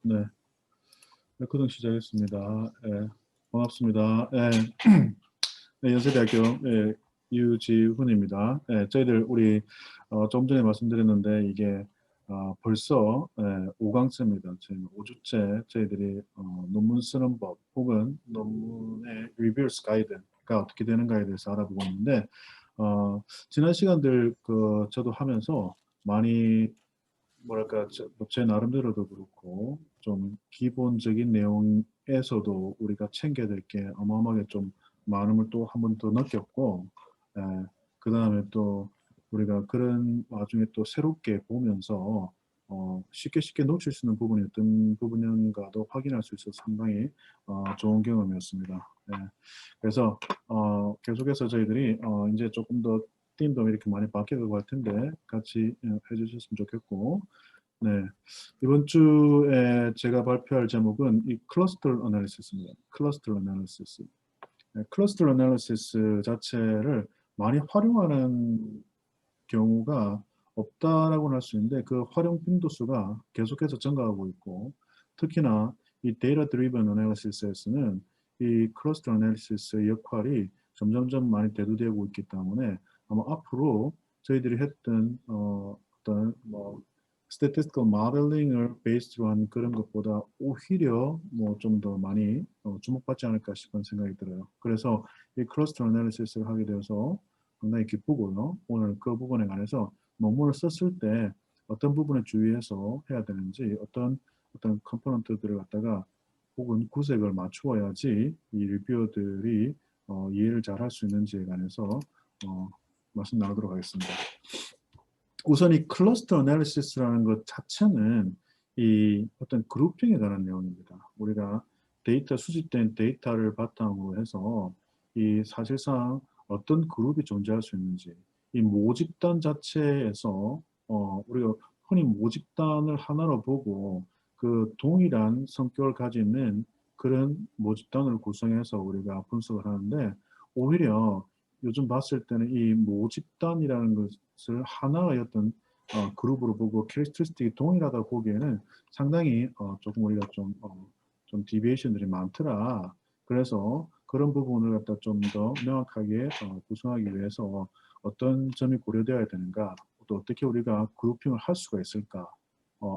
네, 레코딩 시작했습니다. 예, 반갑습니다. 예, 네, 연세대학교 유지훈입니다. 저희들 우리 좀 전에 말씀드렸는데 이게 벌써 5강째입니다. 저희는 5주째 저희들이 논문 쓰는 법 혹은 논문의 리뷰어스 가이드가 어떻게 되는가에 대해서 알아보고 있는데 지난 시간들 저도 하면서 많이 뭐랄까 제 나름대로도 그렇고 좀 기본적인 내용에서도 우리가 챙겨야 될 게 어마어마하게 좀 많음을 또 한 번 더 느꼈고 그 다음에 또 우리가 그런 와중에 또 새롭게 보면서 쉽게 놓칠 수 있는 부분이 어떤 부분인가도 확인할 수 있어서 상당히 좋은 경험이었습니다. 그래서 계속해서 저희들이 이제 조금 더 팀도 이렇게 많이 바뀌고 할 텐데 같이 해주셨으면 좋겠고 네. 이번 주에 제가 발표할 제목은 이 클러스터 어널리시스입니다. 클러스터 어널리시스. 클러스터 어널리시스 자체를 많이 활용하는 경우가 없다라고는 할 수 있는데 그 활용 빈도수가 계속해서 증가하고 있고 특히나 이 데이터 드리븐 어널리시스에서는 이 클러스터 어널리시스의 역할이 점점점 많이 대두되고 있기 때문에 아마 앞으로 저희들이 했던 어떤 뭐 statistical modeling을 베이스로 한 그런 것보다 오히려 뭐 좀 더 많이 주목받지 않을까 싶은 생각이 들어요. 그래서 이 클러스터 어널리시스를 하게 되어서 상당히 기쁘고요. 오늘 그 부분에 관해서 논문을 썼을 때 어떤 부분에 주의해서 해야 되는지 어떤 컴포넌트들을 갖다가 혹은 구색을 맞추어야지 이 리뷰어들이 이해를 잘 할 수 있는지에 관해서 말씀 나누도록 하겠습니다. 우선 이 클러스터 어널리시스라는 것 자체는 이 어떤 그룹핑에 관한 내용입니다. 우리가 데이터 수집된 데이터를 바탕으로 해서 이 사실상 어떤 그룹이 존재할 수 있는지 이 모집단 자체에서 우리가 흔히 모집단을 하나로 보고 그 동일한 성격을 가지는 그런 모집단을 구성해서 우리가 분석을 하는데 오히려 요즘 봤을 때는 이 모집단이라는 것을 하나의 어떤 그룹으로 보고 캐릭터리스틱이 동일하다고 보기에는 상당히 조금 우리가 좀 디비에이션들이 많더라. 그래서 그런 부분을 갖다 좀 더 명확하게 구성하기 위해서 어떤 점이 고려되어야 되는가, 또 어떻게 우리가 그룹핑을 할 수가 있을까,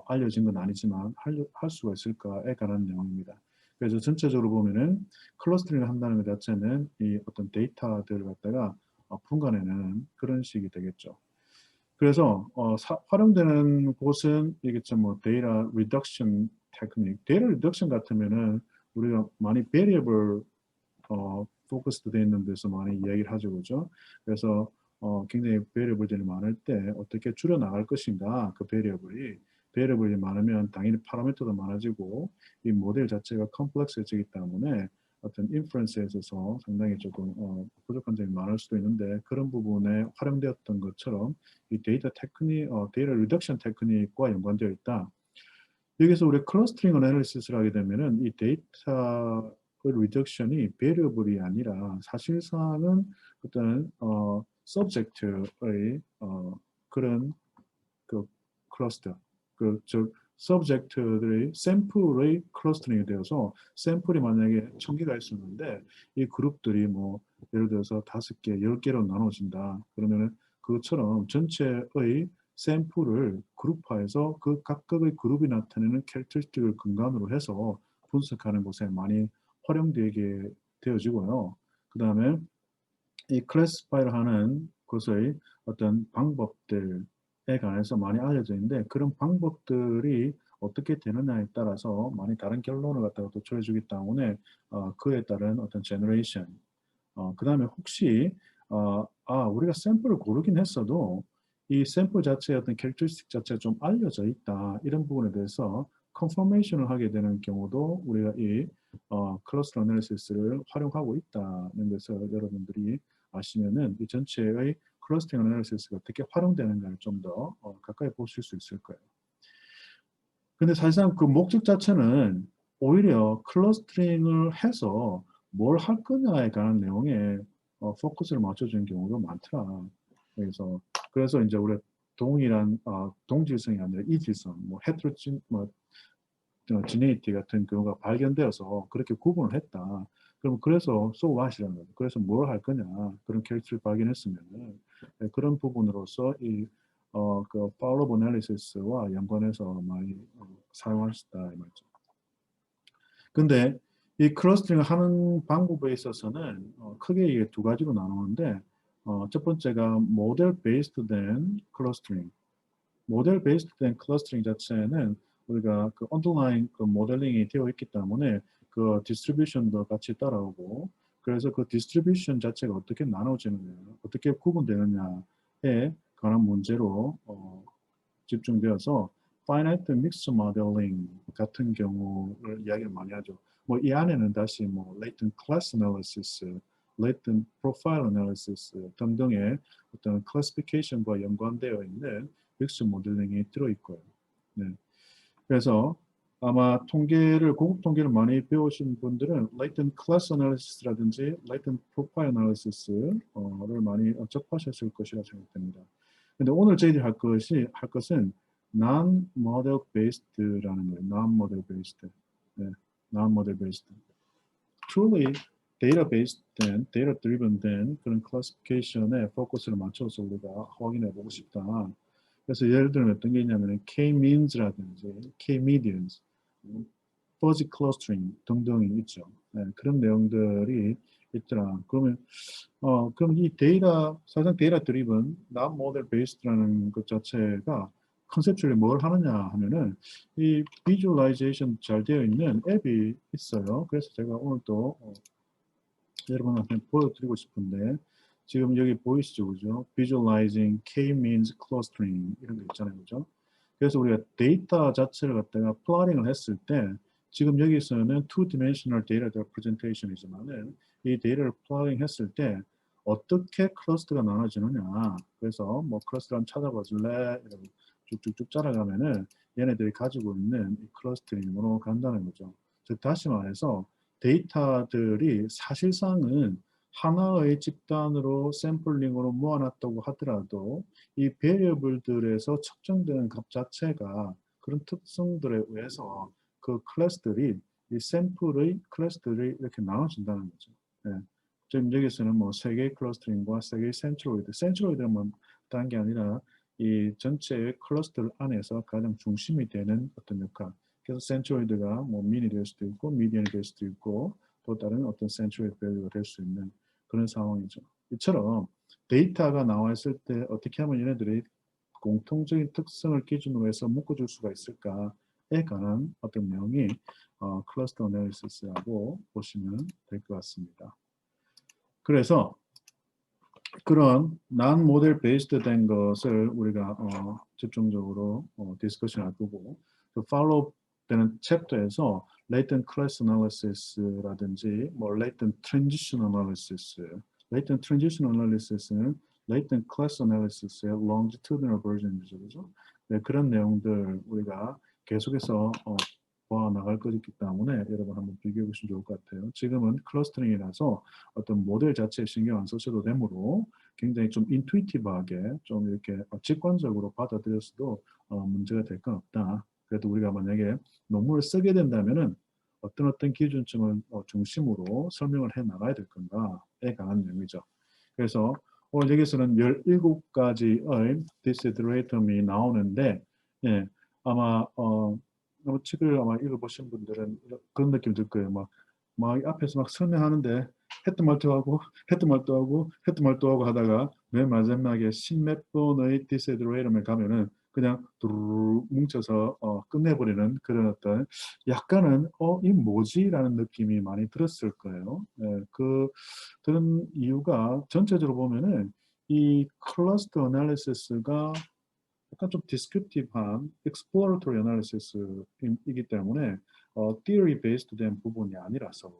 알려진 건 아니지만 할 수가 있을까에 관한 내용입니다. 그래서 전체적으로 보면은 클러스터링을 한다는 것 자체는 이 어떤 데이터들을 갖다가 분간해내는 그런 식이 되겠죠. 그래서 활용되는 곳은 이겠죠. 뭐 데이터 리덕션 테크닉, 데이터 리덕션 같으면은 우리가 많이 베리어블 포커스도 되어 있는 데서 많이 이야기를 하죠, 그죠? 그래서 굉장히 베리어블들이 많을 때 어떻게 줄여 나갈 것인가, 그 베리어블이 많으면 당연히 파라미터도 많아지고 이 모델 자체가 컴플렉스해지기 때문에 어떤 인프런스에 있어서 상당히 조금 부족한 점이 많을 수도 있는데 그런 부분에 활용되었던 것처럼 이 데이터 테크닉, 데이터 리덕션 테크닉과 연관되어 있다. 여기서 우리 클러스터링 어널리시스를 하게 되면은 이 데이터 리덕션이 베리어블이 아니라 사실상은 어떤 서브젝트의 그런 그 클러스터 즉 서브젝트들의 샘플의 클러스터링이 되어서 샘플이 만약에 1000개가 있었는데 이 그룹들이 뭐 예를 들어서 5개, 10개로 나눠진다. 그러면은 그것처럼 전체의 샘플을 그룹화해서 그 각각의 그룹이 나타내는 캐릭터리스틱을 근간으로 해서 분석하는 곳에 많이 활용되게 되어지고요. 그 다음에 이 클래시파이를 하는 것의 어떤 방법들에 관해서 많이 알려져 있는데 그런 방법들이 어떻게 되느냐에 따라서 많이 다른 결론을 갖다가 도출해 주기 때문에 그에 따른 어떤 제너레이션 그 다음에 혹시 우리가 샘플을 고르긴 했어도 이 샘플 자체의 어떤 캐릭터리스틱 자체가 좀 알려져 있다 이런 부분에 대해서 컨퍼메이션을 하게 되는 경우도 우리가 이 클러스터 어널리시스를 활용하고 있다는 것을 여러분들이 아시면은 이 전체의 클러스터 어널리시스가 어떻게 활용되는가를 좀 더 가까이 보실 수 있을 거예요. 근데 사실상 그 목적 자체는 오히려 클러스터링을 해서 뭘 할 거냐에 관한 내용에 포커스를 맞춰주는 경우도 많더라. 그래서 이제 우리가 동일한 동질성이 아니라 이질성, 뭐 헤트로진, 뭐 지네이티 같은 경우가 발견되어서 그렇게 구분을 했다. 그럼 그래서 so what이라는 거죠. 그래서 뭘 할 거냐. 그런 캐릭터를 발견했으면은 그런 부분으로서 그 follow-up analysis와 연관해서 많이 사용할 수 있다 이 말이죠. 근데 이 클러스터링을 하는 방법에 있어서는 크게 이게 두 가지로 나누는데 첫 번째가 모델 베이스드 된 클러스터링. 모델 베이스드 된 클러스터링 자체는 우리가 그 언더라인 그 모델링이 되어 있기 때문에 그 디스트리뷰션도 같이 따라오고 그래서 그 디스트리뷰션 자체가 어떻게 나눠지느냐, 어떻게 구분되느냐에 관한 문제로 집중되어서 finite mixed modeling 같은 경우를 이야기를 많이 하죠. 뭐 이 안에는 다시 뭐 latent class analysis, latent profile analysis 등등의 어떤 classification과 연관되어 있는 믹스 모델링이 들어있고요. 네. 그래서 아마 고급 통계를 많이 배우신 분들은 latent class analysis라든지 latent profile analysis를 많이 접하셨을 것이라 생각됩니다. 근데 오늘 저희들이 할 것은 non-model based라는 거예요. non-model based. 네. non-model based. truly data-based 된, data-driven 된 그런 클래시피케이션에 포커스를 맞춰서 우리가 확인해 보고 싶다. 그래서 예를 들면 어떤 게 있냐면 K-means라든지 K-medians, fuzzy clustering 등등이 있죠. 네, 그런 내용들이 있더라. 그럼 이 사실상 데이터 드리븐, not model based라는 것 자체가 컨셉츄얼리 뭘 하느냐 하면은 이 비주얼라이제이션 잘 되어 있는 앱이 있어요. 그래서 제가 오늘 또 여러분한테 보여드리고 싶은데 지금 여기 보이시죠, 그죠? Visualizing K-means clustering 이런 거 있잖아요, 그죠? 그래서 우리가 데이터 자체를 갖다가 플러팅을 했을 때 지금 여기서는 two-dimensional data representation이지만은 이 데이터를 플러팅 했을 때 어떻게 클러스터가 나눠지느냐. 그래서 뭐 클러스터 한번 찾아봐 줄래? 이러고 쭉쭉쭉 짜라가면은 얘네들이 가지고 있는 이 클러스터링으로 간다는 거죠. 즉 다시 말해서 데이터들이 사실상은 하나의 집단으로 샘플링으로 모아놨다고 하더라도 이 베리어블들에서 측정되는 값 자체가 그런 특성들에 의해서 그 클래스들이 이 샘플의 클래스들이 이렇게 나눠진다는 거죠. 네. 지금 여기서는 뭐 세 개의 클러스터링과 세 개의 센트로이드는 다른 게 아니라 이 전체의 클러스터 안에서 가장 중심이 되는 어떤 역할. 그래서 센트로이드가 뭐 민이 될 수도 있고 미디언이 될 수도 있고 또 다른 어떤 센트로이드 밸류가 될 수 있는 그런 상황이죠. 이처럼 데이터가 나와 있을 때 어떻게 하면 얘네들이 공통적인 특성을 기준으로 해서 묶어줄 수가 있을까에 관한 어떤 내용이 클러스터 어널리시스라고 보시면 될 것 같습니다. 그래서 그런 난 모델 베이스드 된 것을 우리가 집중적으로 디스커션 할 거고 그 팔로우 되는 챕터에서 latent class analysis라든지 뭐 latent transition analysis, latent transition analysis는 latent class analysis의 longitudinal version이죠, 그죠? 네, 그런 내용들 우리가 계속해서 보아 나갈 거기 때문에 여러분 한번 비교해 보시면 좋을 것 같아요. 지금은 클러스터링이라서 어떤 모델 자체에 신경 안 쓰셔도 되므로 굉장히 좀 인투이티브하게 좀 이렇게 직관적으로 받아들였어도 문제가 될 건 없다. 그래도 우리가 만약에 논문을 쓰게 된다면은 어떤 기준점을 중심으로 설명을 해 나가야 될 건가에 관한 내용이죠. 그래서 오늘 여기서는 17가지의 디스드레이텀이 나오는데 예, 아마 책을 아마 읽어보신 분들은 그런 느낌 들 거예요. 막 앞에서 막 설명하는데 했던 말도 하고 했던 말도 하고 했던 말도 하고 하다가 맨 마지막에 십몇 번의 디스드레이텀에 가면은 그냥 두루룩 뭉쳐서 끝내버리는 그런 어떤 약간은 이 뭐지라는 느낌이 많이 들었을 거예요. 예, 그런 이유가 전체적으로 보면은 이 클러스터 어널리시스가 약간 좀 디스크립티브한 exploratory analysis이기 때문에 theory based 된 부분이 아니라서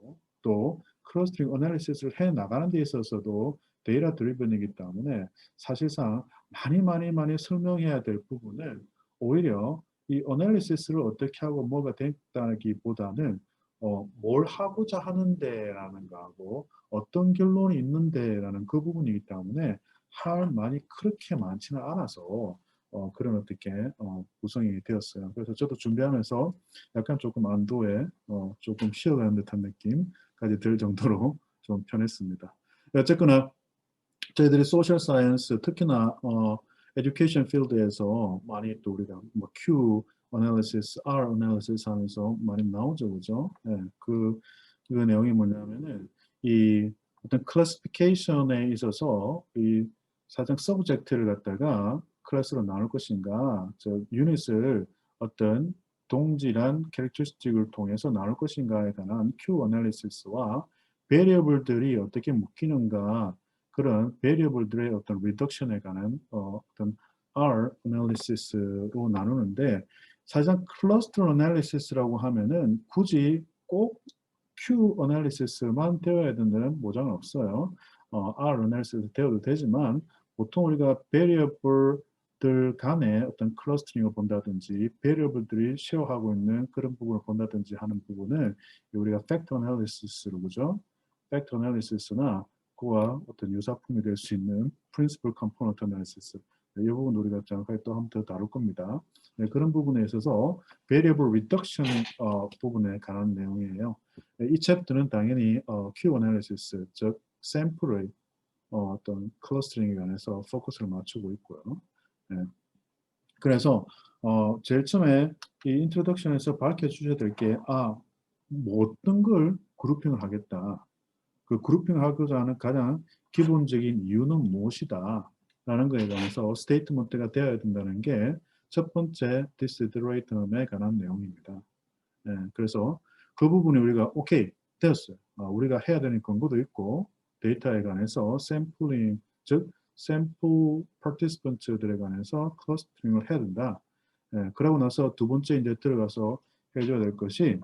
또 클러스터링 어널리시스를 해 나가는 데 있어서도 데이터 드리븐이기 때문에 사실상 많이 설명해야 될 부분은 오히려 이 어널리시스를 어떻게 하고 뭐가 됐다기보다는 뭘 하고자 하는데라는 거하고 어떤 결론이 있는데라는 그 부분이기 때문에 할 말이 그렇게 많지는 않아서 그런 어떻게 구성이 되었어요. 그래서 저도 준비하면서 약간 조금 안도에 조금 쉬어가는 듯한 느낌까지 들 정도로 좀 편했습니다. 어쨌거나 저희들이 소셜 사이언스 특히나 에듀케이션 필드에서 많이 또 우리가 뭐 Q 어널리시스, R 어널리시스 하면서 많이 나오죠, 그죠? 네, 그 내용이 뭐냐면은 이 어떤 클래시피케이션에 있어서 이 사장 서브젝트를 갖다가 클래스로 나눌 것인가, 저 유닛을 어떤 동질한 캐릭터스틱을 통해서 나눌 것인가에 관한 Q 어널리시스와 베리어블들이 어떻게 묶이는가 그런 베리어블들의 어떤 리덕션에 관한 어떤 R 어널리시스로 나누는데 사실상 클러스터 어널리시스라고 하면은 굳이 꼭 Q 어널리시스만 되어야 된다는 보장은 없어요. R 어널리시스 되어도 되지만 보통 우리가 베리어블들 간의 어떤 클러스터링을 본다든지 베리어블들이 쉐어하고 있는 그런 부분을 본다든지 하는 부분을 우리가 팩터 어널리시스로 그죠? 팩터 어널리시스나 그와 어떤 유사품이 될 수 있는 principal component analysis 이 부분 우리가 정확하게 또 한 번 더 다룰 겁니다. 네, 그런 부분에 있어서 variable reduction 부분에 관한 내용이에요. 네, 이 챕터는 당연히 Q analysis 즉 샘플의 어떤 클러스터링에 관해서 포커스를 맞추고 있고요. 네, 그래서 제일 처음에 이 인트로덕션에서 밝혀주셔야 될 게 뭐 어떤 걸 그룹핑을 하겠다. 그 그룹핑하고자 하는 가장 기본적인 이유는 무엇이다 라는 것에 관해서 스테이트먼트가 되어야 된다는 게 첫 번째 디스이더레이텀에 관한 내용입니다. 네, 그래서 그 부분이 우리가 오케이 되었어요. 우리가 해야 되는 권고도 있고 데이터에 관해서 샘플링 즉 샘플 파티시펀트들에 관해서 클러스터링을 해야 된다. 네, 그러고 나서 두 번째 이제 들어가서 해줘야 될 것이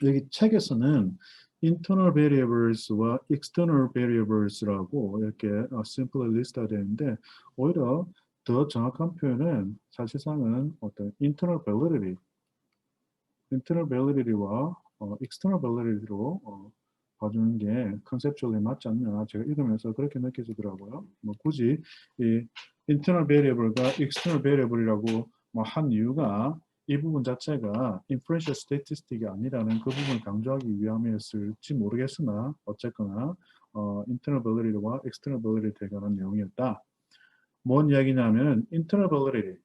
여기 책에서는 internal variables와 external variables라고 이렇게 simply list가 되는데 오히려 더 정확한 표현은 사실상은 어떤 internal validity와 external validity로 봐주는 게 conceptually 맞지 않냐 제가 읽으면서 그렇게 느껴지더라고요. 뭐 굳이 이 internal variable과 external variable이라고 뭐 한 이유가 이 부분 자체가 inferential statistic이 아니라는 그 부분을 강조하기 위함이었을지 모르겠으나 어쨌거나 internal validity와 external validity에 관한 내용이었다. 뭔 이야기냐면 internal validity,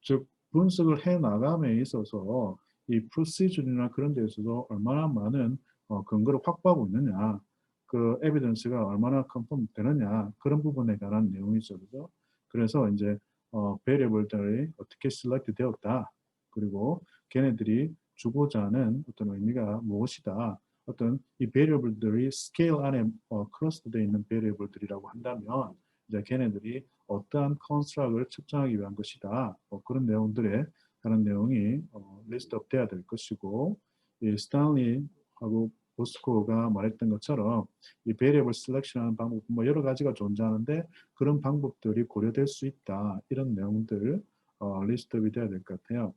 즉 분석을 해 나감에 있어서 이 프로시저나 그런 데 있어서 얼마나 많은 근거를 확보하고 있느냐, 그 에비던스가 얼마나 컨펌 되느냐 그런 부분에 관한 내용이죠, 그죠? 그래서 이제 베리어블들이 어떻게 셀렉트 되었다, 그리고 걔네들이 주고자 하는 어떤 의미가 무엇이다, 어떤 이 베리어블들이 스케일 안에 클러스터되어 있는 베리어블들이라고 한다면 이제 걔네들이 어떠한 컨스트럭을 측정하기 위한 것이다. 그런 내용들에 관한 내용이 리스트업 돼야 될 것이고 이 스탄리하고 보스코가 말했던 것처럼 이 베리어블 셀렉션하는 방법 뭐 여러 가지가 존재하는데 그런 방법들이 고려될 수 있다. 이런 내용들 리스트업이 돼야 될 것 같아요.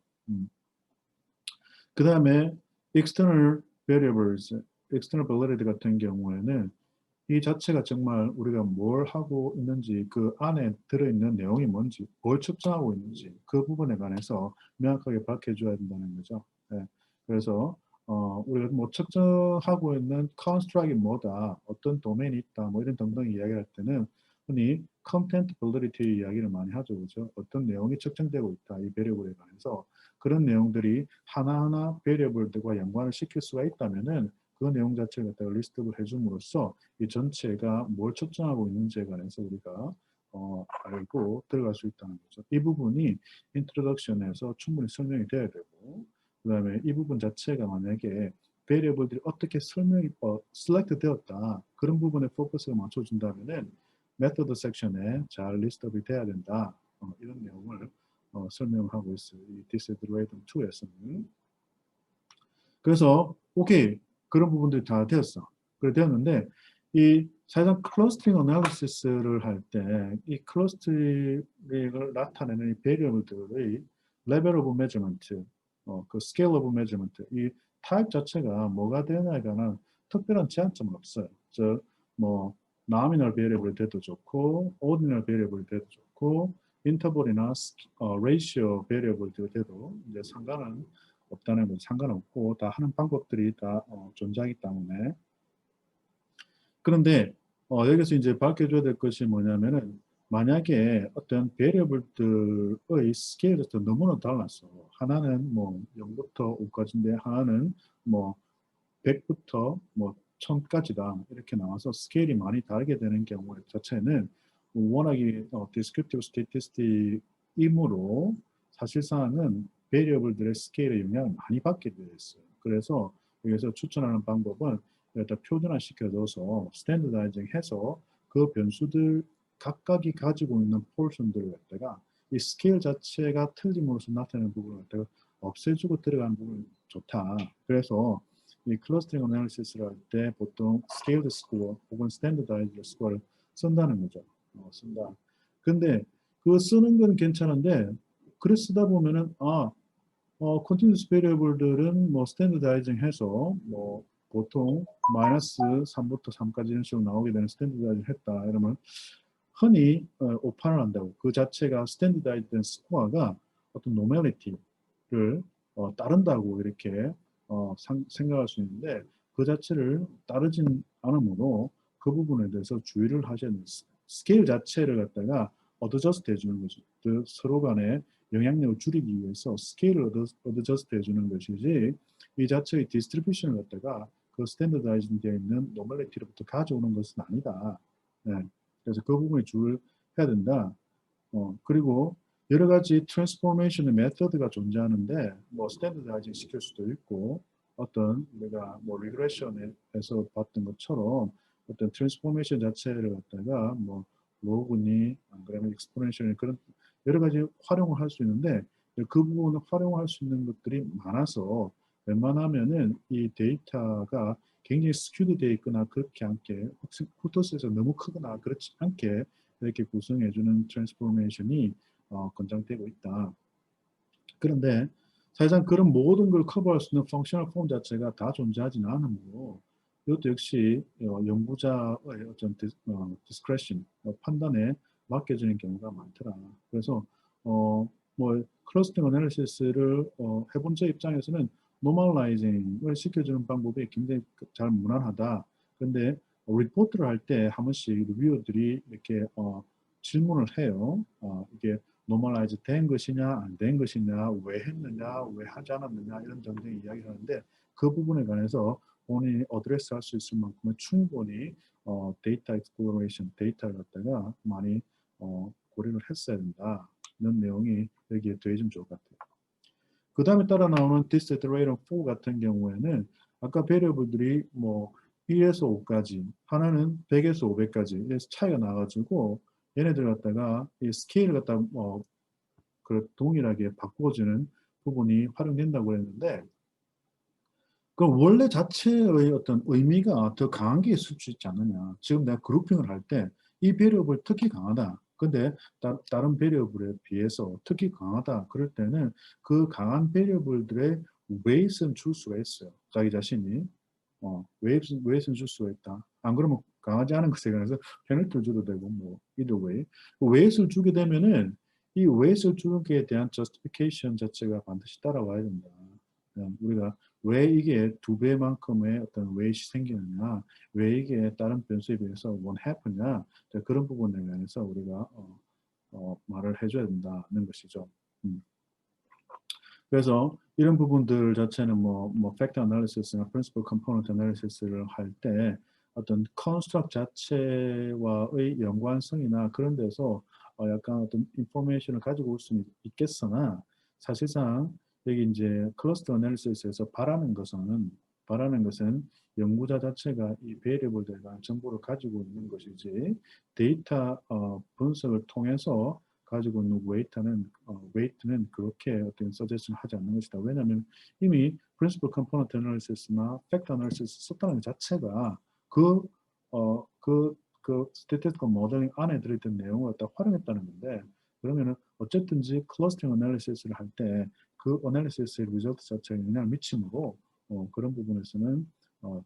그 다음에 external variables, external validity 같은 경우에는 이 자체가 정말 우리가 뭘 하고 있는지 그 안에 들어있는 내용이 뭔지 뭘 측정하고 있는지 그 부분에 관해서 명확하게 밝혀줘야 된다는 거죠. 네. 그래서 우리가 뭐 측정하고 있는 컨스트럭이 뭐다, 어떤 도메인이 있다, 뭐 이런 등등 이야기할 때는 흔히 컨텐트 validity 이야기를 많이 하죠, 그죠? 어떤 내용이 측정되고 있다, 이 베리어블에 관해서 그런 내용들이 하나하나 베리어블들과 연관을 시킬 수가 있다면은 그 내용 자체를 갖다가 리스트를 해줌으로써 이 전체가 뭘 측정하고 있는지에 관해서 우리가 알고 들어갈 수 있다는 거죠. 이 부분이 인트로덕션에서 충분히 설명이 돼야 되고 그 다음에 이 부분 자체가 만약에 베리어블들이 어떻게 셀렉트 되었다 그런 부분에 포커스를 맞춰준다면은 메서드 섹션에 잘 리스트업이 돼야 된다. 이런 내용을 설명하고 있어요. 이 디스이더레이텀 2에서는. 그래서 오케이 그런 부분들이 다 되었어. 그래 되었는데 이 사실상 클러스터링 어널리시스를 할 때 이 클러스터링을 나타내는 이 베리어블들의 레벨 오브 메저먼트, 그 스케일 오브 메저먼트, 이 타입 자체가 뭐가 되냐에 관한 특별한 제한점은 없어요. 즉 뭐 nominal variable 돼도 좋고 ordinal variable 돼도 좋고 인터벌이나 레이시오 베리어블들 돼도 이제 상관은 없다는 건 상관없고 다 하는 방법들이 다 존재하기 때문에. 그런데 여기서 이제 밝혀줘야 될 것이 뭐냐면은 만약에 어떤 베리어블들의 스케일에서 너무나 달랐어. 하나는 뭐 0부터 5까지인데 하나는 뭐 100부터 뭐 1000까지다 이렇게 나와서 스케일이 많이 다르게 되는 경우 자체는 워낙에 descriptive statistic이므로 사실상은 베리어블들의 스케일의 영향을 많이 받게 되어 있어요. 그래서 여기서 추천하는 방법은 일단 표준화 시켜줘서 스탠더다이징 해서 그 변수들 각각이 가지고 있는 포션들을 갖다가 이 스케일 자체가 틀림으로써 나타나는 부분을 갖다가 없애주고 들어가는 부분이 좋다. 그래서 이 클러스터링 어널리시스를 할 때 보통 스케일드 스코어 혹은 스탠더다이즈 스코어를 쓴다는 거죠. 쓴다. 근데 그거 쓰는 건 괜찮은데 그래 쓰다 보면은 컨티뉴스 베리어블들은 뭐 스탠더다이징 해서 뭐 보통 마이너스 3부터 3까지 이런 식으로 나오게 되는 스탠더다이징 했다 이러면 흔히 오판을 한다고 그 자체가 스탠더다이즈 된 스코어가 어떤 노멀리티를 따른다고 이렇게 생각할 수 있는데 그 자체를 따르진 않으므로 그 부분에 대해서 주의를 하셔야 됩니다. 스케일 자체를 갖다가 어드저스트 해주는 거죠. 그 서로 간에 영향력을 줄이기 위해서 스케일을 어드저스트 해주는 것이지 이 자체의 디스트리뷰션을 갖다가 그 스탠더다이징 되어 있는 노멀리티로부터 가져오는 것은 아니다. 네. 그래서 그 부분에 주의를 해야 된다. 그리고 여러 가지 트랜스포메이션의 메서드가 존재하는데 뭐 스탠더다이징 시킬 수도 있고 어떤 우리가 뭐 리그레션에서 봤던 것처럼 어떤 트랜스포메이션 자체를 갖다가 뭐 로그니 안 그러면 익스포넨셜 그런 여러 가지 활용을 할 수 있는데 그 부분을 활용할 수 있는 것들이 많아서 웬만하면은 이 데이터가 굉장히 스큐드 되어 있거나 그렇게 않게 후토스에서 너무 크거나 그렇지 않게 이렇게 구성해주는 트랜스포메이션이 권장되고 있다. 그런데 사실상 그런 모든 걸 커버할 수 있는 펑셔널 폼 자체가 다 존재하지는 않으므로 이것도 역시 연구자의 어떤 디스크레션, 판단에 맡겨지는 경우가 많더라. 그래서 뭐 클러스팅 어널리시스를 해본 제 입장에서는 노멀라이징을 시켜주는 방법이 굉장히 잘 무난하다. 근데 리포트를 할 때 한 번씩 리뷰어들이 이렇게 질문을 해요. 이게 노멀라이즈 된 것이냐 안 된 것이냐 왜 했느냐 왜 하지 않았느냐 이런 등등 이야기를 하는데 그 부분에 관해서 본인이 어드레스 할 수 있을 만큼은 충분히 데이터 익스플로레이션 데이터를 갖다가 많이 고려를 했어야 된다 이런 내용이 여기에 더해지면 좋을 것 같아요. 그 다음에 따라 나오는 디스테레이션 4 같은 경우에는 아까 베리어블들이 뭐 1에서 5까지 하나는 100에서 500까지 이래서 차이가 나가지고 얘네들 갖다가 이 스케일을 갖다 그 동일하게 바꿔주는 부분이 활용된다고 했는데 그 원래 자체의 어떤 의미가 더 강한 게 있을 수 있지 않느냐. 지금 내가 그룹핑을 할 때 이 배리어블 특히 강하다. 근데 다른 배리어블에 비해서 특히 강하다. 그럴 때는 그 강한 배리어블들의 웨이트는 줄 수가 있어요. 자기 자신이. 웨이트는 줄 수가 있다. 안 그러면 강하지 않은 것에 관해서 페널티를 줘도 되고 뭐 either way. 웨이트를 주게 되면은 이 웨이트를 주는 게 대한 저스티피케이션 자체가 반드시 따라와야 된다. 우리가 왜 이게 2배만큼의 어떤 웨이트이 생기느냐, 왜 이게 다른 변수에 비해서 what happen냐, 그런 부분에 관해서 우리가 말을 해줘야 된다는 것이죠. 그래서 이런 부분들 자체는 뭐 팩터 애널리시스나 프린시플 컴포넌트 애널리시스를 할 때 어떤 컨스트럭트 자체와의 연관성이나 그런 데서 약간 어떤 인포메이션을 가지고 올 수는 있겠으나 사실상 여기 이제 클러스터 애널리시스에서 바라는 것은 연구자 자체가 이 베리어블들에 대한 정보를 가지고 있는 것이지 데이터 분석을 통해서 가지고 있는 웨이트는 그렇게 어떤 서제션을 하지 않는 것이다. 왜냐하면 이미 principal component analysis나 factor analysis 썼다는 것 자체가 그 statistical modeling 안에 들어있던 내용을 다 활용했다는 건데 그러면은 어쨌든지 clustering analysis를 할 때 그 analysis의 result 자체에 영향을 미치므로 그런 부분에서는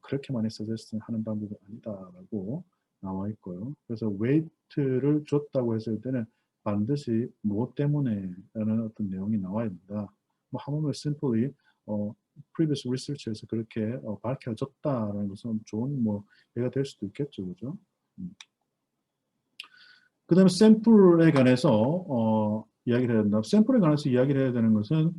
그렇게 많이 서제션 하는 방법이 아니다라고 나와 있고요. 그래서 웨이트를 줬다고 했을 때는 반드시 무엇 때문에 라는 어떤 내용이 나와야 된다. 뭐 하물며 simply previous research에서 그렇게 밝혀졌다라는 것은 좋은 뭐 예가 될 수도 있겠죠, 그죠? 그 다음에 샘플에 관해서 이야기를 해야 된다. 샘플에 관해서 이야기를 해야 되는 것은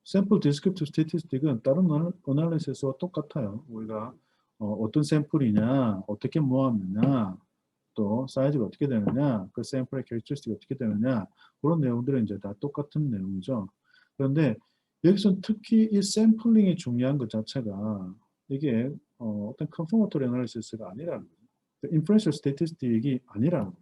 샘플 디스크립티브 스태티스틱은 다른 어널리시스와 똑같아요. 우리가 어떤 샘플이냐, 어떻게 모았느냐, 또 사이즈가 어떻게 되느냐, 그 샘플의 캐릭터리스틱이 어떻게 되느냐, 그런 내용들은 이제 다 똑같은 내용이죠. 그런데 여기서 특히 이 샘플링이 중요한 것 자체가 이게 어떤 컨포머토리 어널리시스가 아니라는 거죠. 인퍼런셜 스태티스틱이 아니라는 거죠.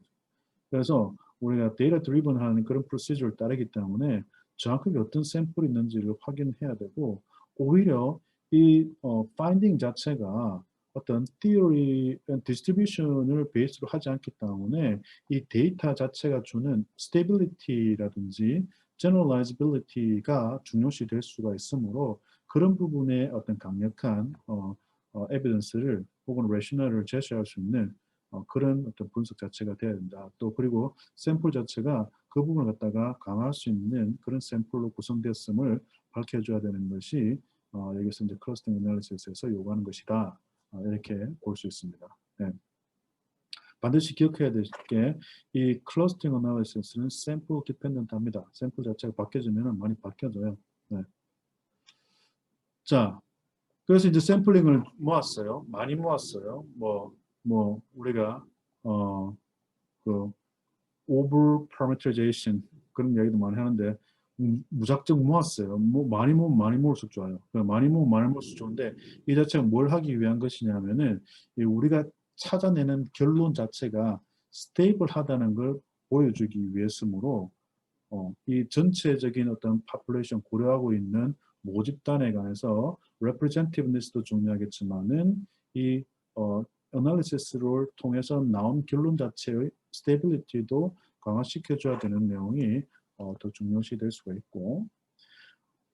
그래서 우리가 데이터 드리븐 하는 그런 프로시저를 따르기 때문에 정확하게 어떤 샘플이 있는지를 확인해야 되고 오히려 이 파인딩 자체가 어떤 theory 디스트리뷰션을 베이스로 하지 않기 때문에 이 데이터 자체가 주는 stability라든지 generalizability가 중요시 될 수가 있으므로 그런 부분에 어떤 강력한 에비던스를 혹은 레셔널을 제시할 수 있는 그런 어떤 분석 자체가 돼야 된다. 또 그리고 샘플 자체가 그 부분을 갖다가 강화할 수 있는 그런 샘플로 구성되었음을 밝혀줘야 되는 것이 여기서 이제 클러스팅 애널리시스에서 요구하는 것이다. 이렇게 볼 수 있습니다. 네. 반드시 기억해야 될 게 이 클러스팅 애널리시스는 샘플 디펜던트합니다. 샘플 자체가 바뀌어지면 많이 바뀌어져요. 네. 자, 그래서 이제 샘플링을 모았어요. 많이 모았어요. 뭐 우리가 그 오버 파라미터라이제이션 그런 이야기도 많이 하는데 무작정 모았어요. 뭐 많이 모으면 많이 모을수록 좋아요. 많이 모으면 많이 모을수록 좋은데 이 자체가 뭘 하기 위한 것이냐면은 우리가 찾아내는 결론 자체가 스테이블하다는 걸 보여주기 위해서므로 이 전체적인 어떤 파퓰레이션 고려하고 있는 모집단에 관해서 representativeness도 중요하겠지만은 이 어널리시스를 통해서 나온 결론 자체의 스테빌리티도 강화시켜줘야 되는 내용이 더 중요시 될 수가 있고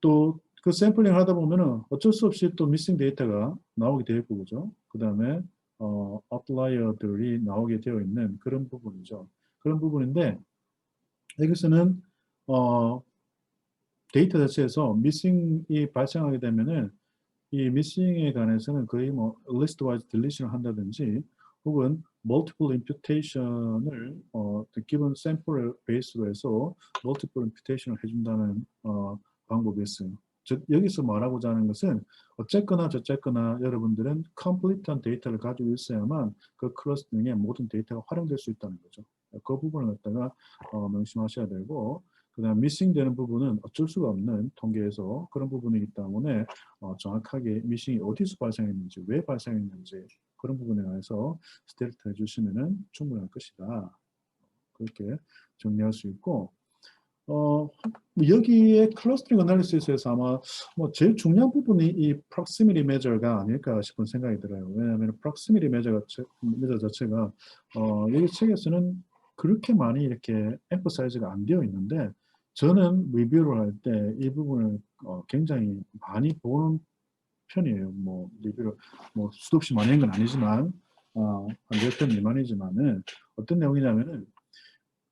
또 그 샘플링 하다 보면은 어쩔 수 없이 또 미싱 데이터가 나오게 되어 있고 그죠? 그 다음에 아웃라이어들이 나오게 되어 있는 그런 부분이죠. 그런 부분인데 여기서는 데이터 자체에서 미싱이 발생하게 되면은 이 미싱에 관해서는 거의 뭐 list wise deletion을 한다든지 혹은 multiple imputation을 given sample 베이스로 해서 multiple imputation을 해준다는 방법이 있어요. 즉 여기서 말하고자 하는 것은 어쨌거나 저쨌거나 여러분들은 complete한 데이터를 가지고 있어야만 그 클러스팅의 모든 데이터가 활용될 수 있다는 거죠. 그 부분을 갖다가 명심하셔야 되고 그 다음 미싱되는 부분은 어쩔 수가 없는 통계에서 그런 부분이기 때문에 정확하게 미싱이 어디서 발생했는지 왜 발생했는지 그런 부분에 관해서 스테이트 해주시면 충분할 것이다. 그렇게 정리할 수 있고 여기에 클러스터링 어널리시스에서 아마 뭐 제일 중요한 부분이 이 proximity measure가 아닐까 싶은 생각이 들어요. 왜냐하면 proximity measure 자체가 여기 책에서는 그렇게 많이 이렇게 emphasize가 안 되어 있는데 저는 리뷰를 할 때 이 부분을 굉장히 많이 보는 편이에요. 뭐 리뷰를 뭐 수도 없이 많이 한 건 아니지만 한 10편 미만이지만은 어떤 내용이냐면은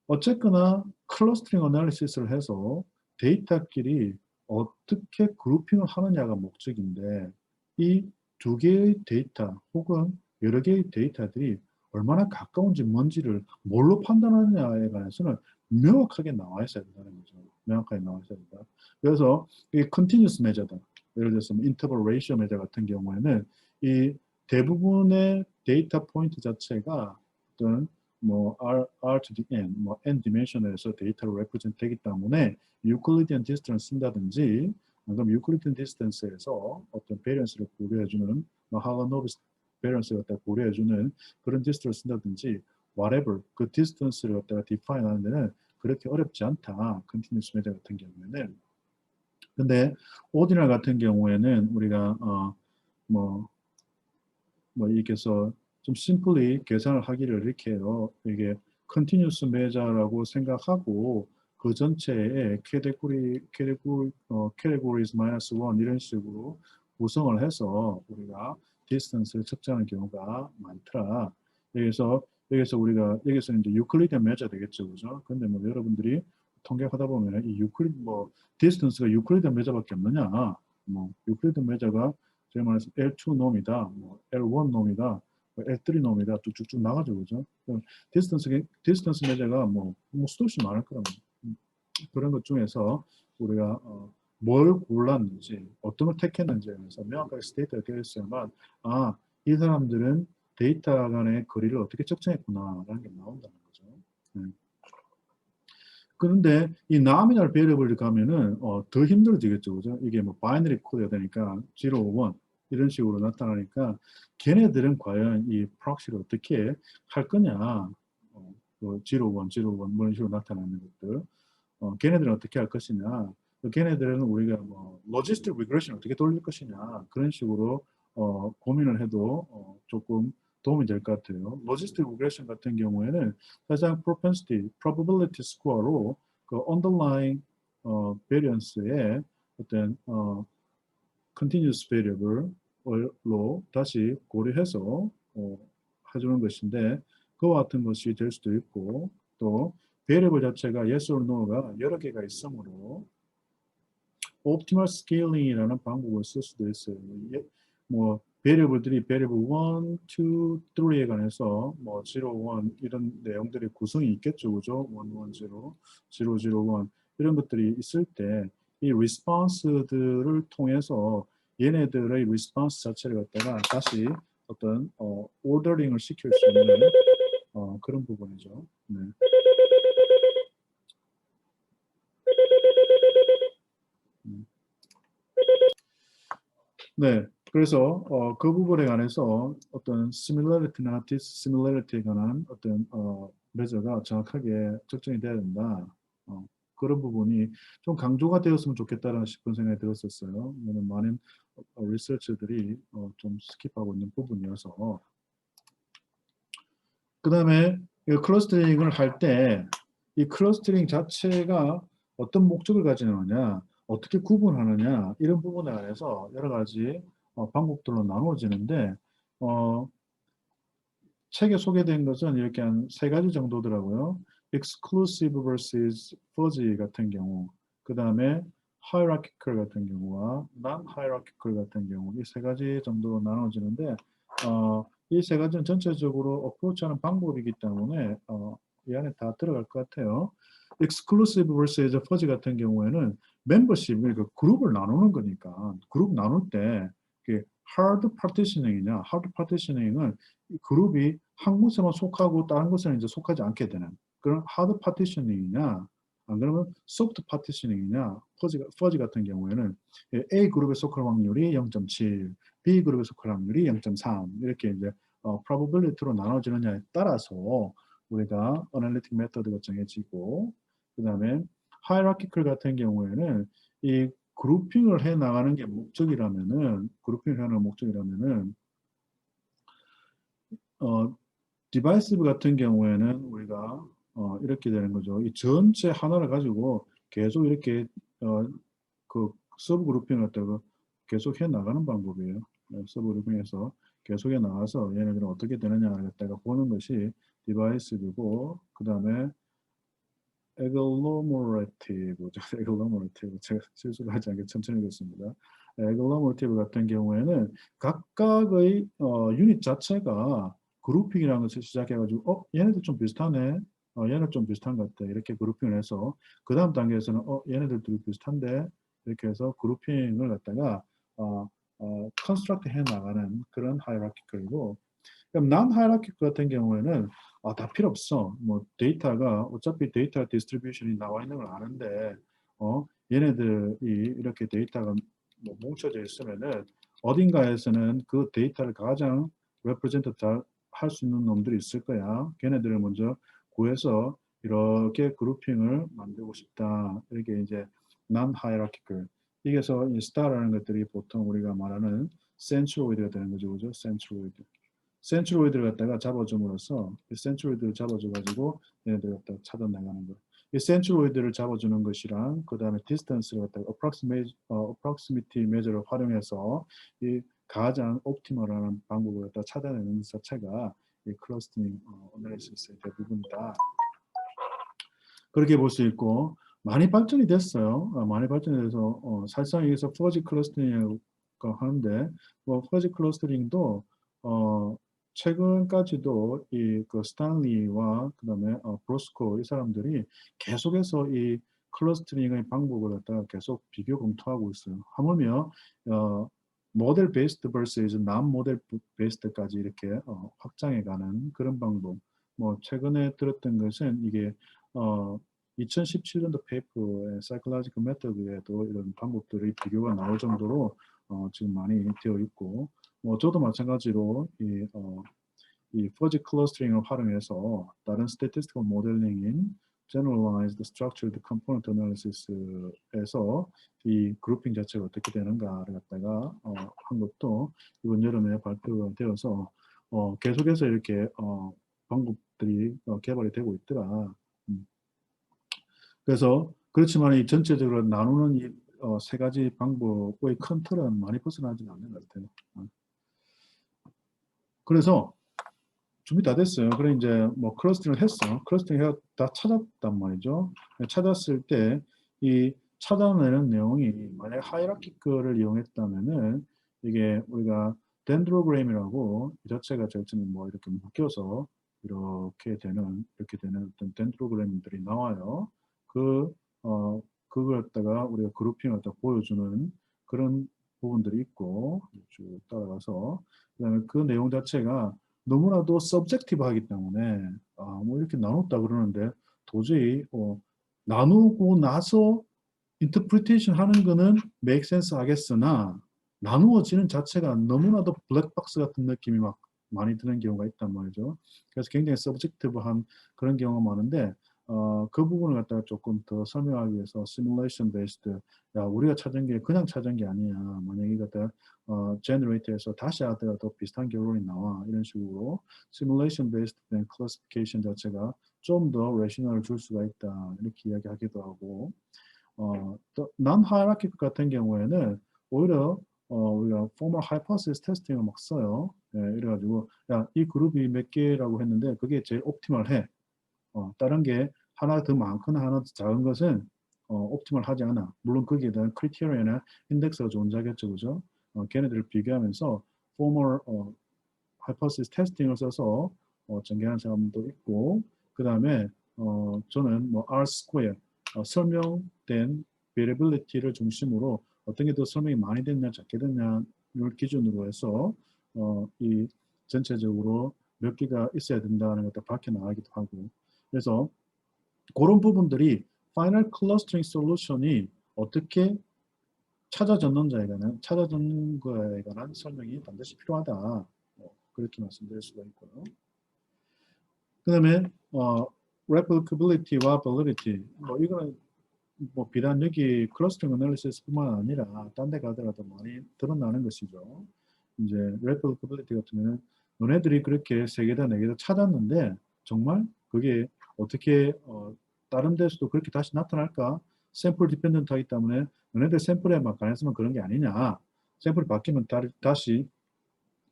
어쨌거나 클러스터링 어널리시스를 해서 데이터끼리 어떻게 그룹핑을 하느냐가 목적인데 이 두 개의 데이터 혹은 여러 개의 데이터들이 얼마나 가까운지 뭔지를 뭘로 판단하느냐에 관해서는 명확하게 나와 있어야 된다는 거죠. 명확하게 나와 있어야 된다. 그래서 이 continuous measure다. 예를 들어서 interval ratio measure 같은 경우에는 이 대부분의 데이터 포인트 자체가 어떤 뭐 R to the N, 뭐 N 디멘션에서 데이터로 represent 되기 때문에 Euclidean distance 쓴다든지 그럼 Euclidean distance에서 어떤 variance를 고려해주는 뭐 할라노비스 variance를 갖다 고려해주는 그런 distance를 쓴다든지 whatever 그 distance를 갖다가 define 하는 데는 그렇게 어렵지 않다. continuous measure 같은 경우에는 근데 ordinal 같은 경우에는 우리가 이렇게 해서 좀 심플리 계산을 하기를 이렇게 해요. 이게 continuous measure라고 생각하고 그 전체에 categories minus 1 이런 식으로 구성을 해서 우리가 distance를 측정하는 경우가 많더라. 그래서 여기서 우리가 여기서 이제 유클리디안 메저 되겠죠, 그죠? 근데 뭐 여러분들이 통계하다 보면 이 유클리드 뭐 디스턴스가 유클리디안 메저밖에 없느냐? 뭐 유클리디안 메저가 제가 말해서 L2 놈이다, 뭐 L1 놈이다, 뭐 L3 놈이다, 쭉쭉쭉 나가죠, 그죠? 디스턴스 메저가 뭐 수도 없이 많을 거라고. 그런 것 중에서 우리가 뭘 골랐는지, 어떤 걸 택했는지에 대해서 명확하게 스테이트가 되어 있어야만, 아, 이 사람들은 데이터 간의 거리를 어떻게 측정했구나라는 게 나온다는 거죠. 네. 그런데 이 nominal variable을 가면은 더 힘들어지겠죠, 그죠? 이게 뭐 바이너리 코드가 되니까 0, 1 이런 식으로 나타나니까 걔네들은 과연 이 프록시를 어떻게 할 거냐, 그 0, 1, 0, 1 뭐 이런 식으로 나타나는 것들. 걔네들은 어떻게 할 것이냐, 걔네들은 우리가 뭐 로지스틱 리그레션 어떻게 돌릴 것이냐, 그런 식으로 고민을 해도 조금 도움이 될 것 같아요. 로지스틱 리그레션 같은 경우에는 가장 propensity, probability score로 그 underlying variance의 어떤 continuous variable로 다시 고려해서 해주는 것인데, 그와 같은 것이 될 수도 있고, 또 variable 자체가 yes or no가 여러 개가 있으므로 optimal scaling이라는 방법을 쓸 수도 있어요. 뭐 variable들이 variable 1, 2, 3에 관해서 뭐 0, 1 이런 내용들이 구성이 있겠죠, 그죠? 1, 1, 0, 0, 0, 1 이런 것들이 있을 때 이 response들을 통해서 얘네들의 response 자체를 갖다가 다시 어떤 ordering을 시킬 수 있는 그런 부분이죠. 네. 네, 그래서 그 부분에 관해서 어떤 similarity나 dissimilarity 에 관한 어떤 메저가 정확하게 측정이 돼야 된다. 그런 부분이 좀 강조가 되었으면 좋겠다는 싶은 생각이 들었었어요. 왜냐면 많은 리서치들이 좀 스킵하고 있는 부분이어서. 그 다음에 클러스터링을 할 때 이 클러스터링 자체가 어떤 목적을 가지느냐, 어떻게 구분하느냐, 이런 부분에 관해서 여러 가지 방법들로 나누어지는데 책에 소개된 것은 이렇게 한 세 가지 정도더라고요. exclusive versus fuzzy 같은 경우, 그 다음에 hierarchical 같은 경우와 non-hierarchical 같은 경우, 이 세 가지 정도로 나눠지는데 이 세 가지는 전체적으로 어프로치하는 방법이기 때문에 이 안에 다 들어갈 것 같아요. exclusive versus fuzzy 같은 경우에는 멤버십, 그러니까 그룹을 나누는 거니까 그룹 나눌 때 hard partitioning이냐, hard partitioning은 이 그룹이 한 곳에만 속하고 다른 곳에는 이제 속하지 않게 되는 그런 hard partitioning이냐, 안 그러면 soft partitioning이냐, fuzzy 같은 경우에는 A 그룹에 속할 확률이 0.7, B 그룹에 속할 확률이 0.3 이렇게 이제 probability로 나눠지느냐에 따라서 우리가 analytic method가 정해지고, 그 다음에 hierarchical 같은 경우에는 이 그룹핑을 해 나가는 게 목적이라면은, 그룹핑을 하는 목적이라면은 디바이스 같은 경우에는 우리가 이렇게 되는 거죠. 이 전체 하나를 가지고 계속 이렇게 그 서브 그룹핑을 갖다가 계속 해 나가는 방법이에요. 서브 그룹핑에서 계속 해 나가서 얘네들은 어떻게 되느냐를 갖다가 보는 것이 디바이스고, 그 다음에 agglomerative, agglomerative, 제가 실수를 하지 않게 천천히 읽겠습니다. agglomerative 같은 경우에는 각각의 유닛 자체가 그룹핑이라는 것을 시작해가지고 얘네들 좀 비슷하네, 얘네 좀 비슷한 것 같아, 이렇게 그룹핑을 해서 그 다음 단계에서는 얘네들 둘이 비슷한데, 이렇게 해서 그룹핑을 갖다가 컨스트럭트 해 나가는 그런 하이라키컬이고, 그럼 non 하이라키컬 같은 경우에는 다 필요 없어. 뭐 데이터가 어차피 데이터 디스트리뷰션이 나와 있는 걸 아는데 얘네들이 이렇게 데이터가 뭐 뭉쳐져 있으면은 어딘가에서는 그 데이터를 가장 레프레젠트 할 수 있는 놈들이 있을 거야. 걔네들을 먼저 구해서 이렇게 그룹핑을 만들고 싶다. 이렇게 이제 non hierarchical. 이게서 이 스타라는 것들이 보통 우리가 말하는 센트로이드가 되는 거죠, 그죠? 센트로이드. 센트로이드를 갖다가 잡아줌으로써 이 센트로이드를 잡아줘가지고 얘네들 갖다가 차단나가는 거. 이 센트로이드를 잡아주는 것이랑 그 다음에 디스턴스를 갖다가 approximity measure를 활용해서 이 가장 옵티멀한 방법을 갖다 찾아내는 자체가 이 클러스터링 어널리시스의 대부분이다. 그렇게 볼 수 있고 많이 발전이 됐어요. 많이 발전이 돼서 사실상 여기서 퍼지 클러스터링을 하는데 뭐 퍼지 클러스터링도 최근까지도 이 그 스탄리와 그다음에 브로스코 이 사람들이 계속해서 이 클러스터링의 방법을 갖다가 계속 비교 검토하고 있어요. 하물며 모델 베이스드 vs 남 모델 베이스드까지 이렇게 확장해가는 그런 방법. 뭐 최근에 들었던 것은 이게 2017년도 페이퍼의 Psychological Method에도 이런 방법들이 비교가 나올 정도로 지금 많이 되어 있고, 뭐 저도 마찬가지로 이 fuzzy clustering을 활용해서 다른 statistical modeling인 generalized structured component analysis에서 이 그룹핑 자체가 어떻게 되는가를 갖다가 한 것도 이번 여름에 발표가 되어서 계속해서 이렇게 방법들이 개발이 되고 있더라. 그래서 그렇지만 이 전체적으로 나누는 이 세 가지 방법의 큰 틀은 많이 벗어나지는 않는 것 같아요. 그래서 준비 다 됐어요. 그래 이제 뭐 클러스팅을 했어. 클러스팅 해서 다 찾았단 말이죠. 찾았을 때 이 찾아내는 내용이 만약 하이라키크를 이용했다면은 이게 우리가 덴드로그램이라고 이 자체가 지금 뭐 이렇게 묶여서 이렇게 되는 어떤 덴드로그램들이 나와요. 그걸 갖다가 우리가 그룹핑을 갖다 보여주는 그런 부분들이 있고 쭉 따라가서 그다음에 그 내용 자체가 너무나도 서브젝티브하기 때문에 뭐 이렇게 나눴다 그러는데 도저히 나누고 나서 인터프리테이션 하는 거는 make sense 하겠으나 나누어지는 자체가 너무나도 블랙박스 같은 느낌이 막 많이 드는 경우가 있단 말이죠. 그래서 굉장히 서브젝티브한 그런 경우가 많은데 그 부분을 갖다가 조금 더 설명하기 위해서 시뮬레이션 베이스드 우리가 찾은 게 그냥 찾은 게 아니야. 만약에 이것들 제너레이터에서 다시 하더라도 비슷한 결론이 나와. 이런 식으로 시뮬레이션 베이스드 된 클래시피케이션 자체가 좀 더 레셔널을 줄 수가 있다. 이렇게 이야기하기도 하고 또 non-hierarchical 같은 경우에는 오히려 우리가 formal hypothesis testing을 막 써요. 이래가지고 이 그룹이 몇 개라고 했는데 그게 제일 옵티멀해. 다른 게 하나 더 많거나 하나 더 작은 것은 옵티멀 하지 않아. 물론 거기에 대한 크리테리아나 인덱스가 존재하겠죠. 그죠? 걔네들을 비교하면서 formal hypothesis testing을 써서 전개하는 사람도 있고 그 다음에 저는 뭐 R square 설명된 variability를 중심으로 어떤 게 더 설명이 많이 됐냐 작게 됐냐를 기준으로 해서 이 전체적으로 몇 개가 있어야 된다는 것도 밝혀 나가기도 하고 그래서 그런 부분들이 파이널 클러스터링 솔루션이 어떻게 찾아졌는 거에 관한 설명이 반드시 필요하다. 그렇게 말씀드릴 수가 있고요. 그 다음에 replicability와 validity 이거는 뭐 비단 여기 클러스터링 어널리시스뿐만 아니라 딴 데 가더라도 많이 드러나는 것이죠. 이제 replicability 같은 경우는 너네들이 그렇게 3개다 4개다 찾았는데 정말 그게 어떻게 다른 데서도 그렇게 다시 나타날까? 샘플 디펜던트 하기 때문에 너네들 샘플에만 관해서만 그런 게 아니냐. 샘플이 바뀌면 다시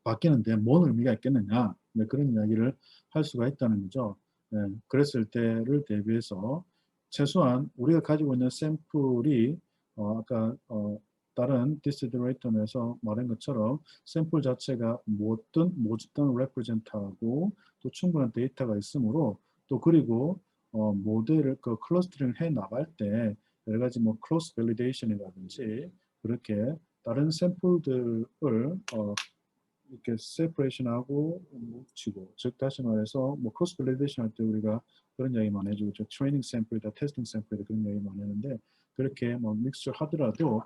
바뀌는데 뭔 의미가 있겠느냐. 네, 그런 이야기를 할 수가 있다는 거죠. 네, 그랬을 때를 대비해서 최소한 우리가 가지고 있는 샘플이 아까 다른 디스드레이터에서 말한 것처럼 샘플 자체가 모든 레프레젠트하고 또 충분한 데이터가 있으므로 또 그리고 모델을 클러스터링을 해 나갈 때 여러 가지 뭐 크로스 밸리데이션이라든지 그렇게 다른 샘플들을 이렇게 세퍼레이션하고 묻히고 즉 다시 말해서 뭐 크로스 밸리데이션 할 때 우리가 그런 이야기 많이 해주고 트레이닝 샘플이다 테스팅 샘플이다 그런 이야기 많이 하는데 그렇게 뭐 믹스처 하더라도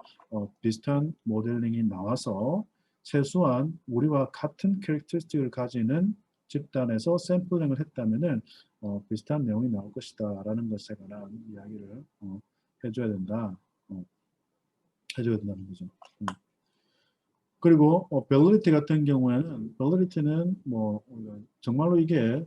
비슷한 모델링이 나와서 최소한 우리와 같은 캐릭터리스틱을 가지는 집단에서 샘플링을 했다면은 비슷한 내용이 나올 것이다 라는 것에 관한 이야기를 해줘야 된다 해줘야 된다는 거죠. 그리고 밸리티 같은 경우에는 밸리티는 뭐 정말로 이게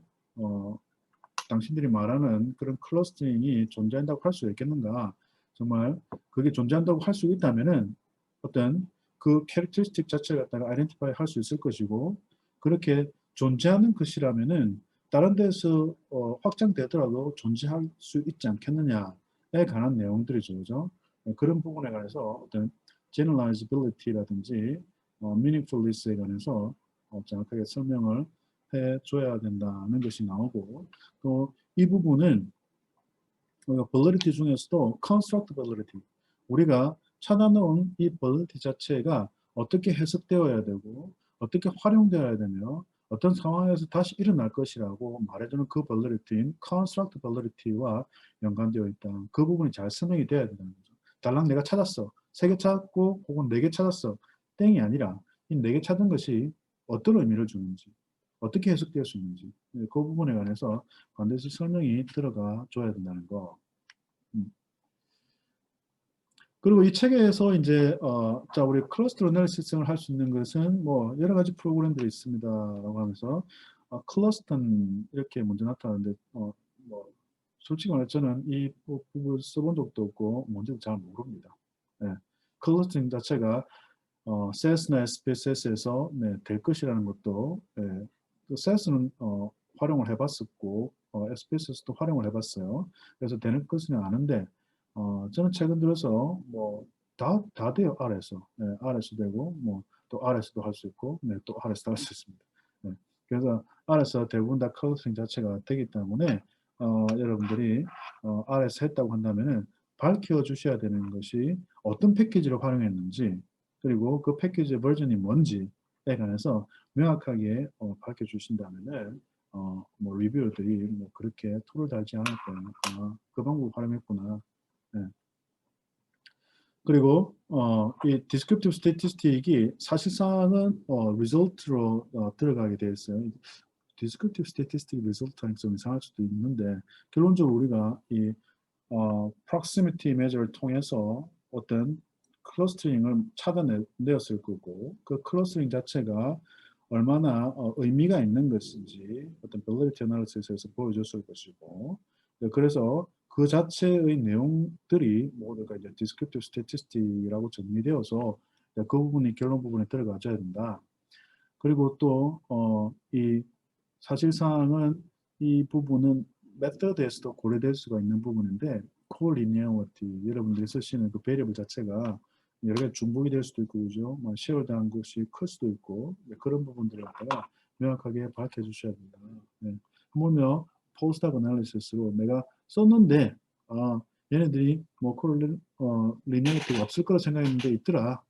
당신들이 말하는 그런 클러스터링이 존재한다고 할 수 있겠는가? 정말 그게 존재한다고 할 수 있다면은 어떤 그 캐릭터리스틱 자체를 갖다가 아이덴티파이 할 수 있을 것이고 그렇게 존재하는 것이라면은 다른 데서 확장되더라도 존재할 수 있지 않겠느냐에 관한 내용들이죠. 그죠? 그런 부분에 관해서 어떤 generalizability라든지 meaningfulness에 관해서 정확하게 설명을 해줘야 된다는 것이 나오고 또 이 부분은 validity 중에서도 constructability 우리가 찾아놓은 이 validity 자체가 어떻게 해석되어야 되고 어떻게 활용되어야 되며 어떤 상황에서 다시 일어날 것이라고 말해주는 그 validity인 constructability와 연관되어 있다. 그 부분이 잘 설명이 되어야 된다는 거죠. 달랑 내가 찾았어. 3개 찾았고 혹은 4개 찾았어. 땡이 아니라 이 4개 찾은 것이 어떤 의미를 주는지 어떻게 해석될 수 있는지 그 부분에 관해서 반드시 설명이 들어가 줘야 된다는 거. 그리고 이 책에서 이제 자 우리 클러스터 애널리시스를 할 수 있는 것은 뭐 여러 가지 프로그램들이 있습니다라고 하면서 클러스터는 이렇게 먼저 나타나는데 뭐 솔직히 말해 저는 이 부분을 써본 적도 없고 뭔지도 잘 모릅니다. 네. 클러스터링 자체가 SES나 SPSS에서 네, 될 것이라는 것도 네, SES는 활용을 해봤었고 SPSS도 활용을 해봤어요. 그래서 되는 것은 아는데 저는 최근 들어서 뭐 다 돼요. R에서. 네, R에서 되고 뭐 또 R에서도 할 수 있고 네, 또 R에서도 할 수 있습니다. 네, 그래서 R에서 대부분 다 클러스팅 자체가 되기 때문에 여러분들이 R에서 했다고 한다면은 밝혀 주셔야 되는 것이 어떤 패키지를 활용했는지 그리고 그 패키지의 버전이 뭔지에 관해서 명확하게 밝혀주신다면은 뭐 리뷰어들이 뭐 그렇게 툴을 달지 않을 때 그 방법 활용했구나. 네. 그리고 이 descriptive statistic이 사실상은 result로 들어가게 되어 있어요. descriptive statistic result는 좀 이상할 수도 있는데 결론적으로 우리가 이 proximity measure를 통해서 어떤 클러스터링을 찾아내었을 거고 그 클러스터링 자체가 얼마나 의미가 있는 것인지 어떤 validity analysis에서 보여줬을 것이고 네, 그래서 그 자체의 내용들이 모두가 이제 descriptive statistic이라고 정리되어서 그 부분이 결론 부분에 들어가줘야 된다. 그리고 또 이 사실상은 이 부분은 메서드에서도 고려될 수가 있는 부분인데 콜리니어리티 여러분들이 쓰시는 그 베리어블 자체가 여러 가지 중복이 될 수도 있고 그죠? 뭐 쉐어드한 것이 클 수도 있고 네, 그런 부분들을 갖다가 명확하게 밝혀주셔야 된다. 네. 하물며 포스트악 애널리시스로 내가 썼는데 얘네들이 뭐 리니어리티가 없을 거라 생각했는데 있더라.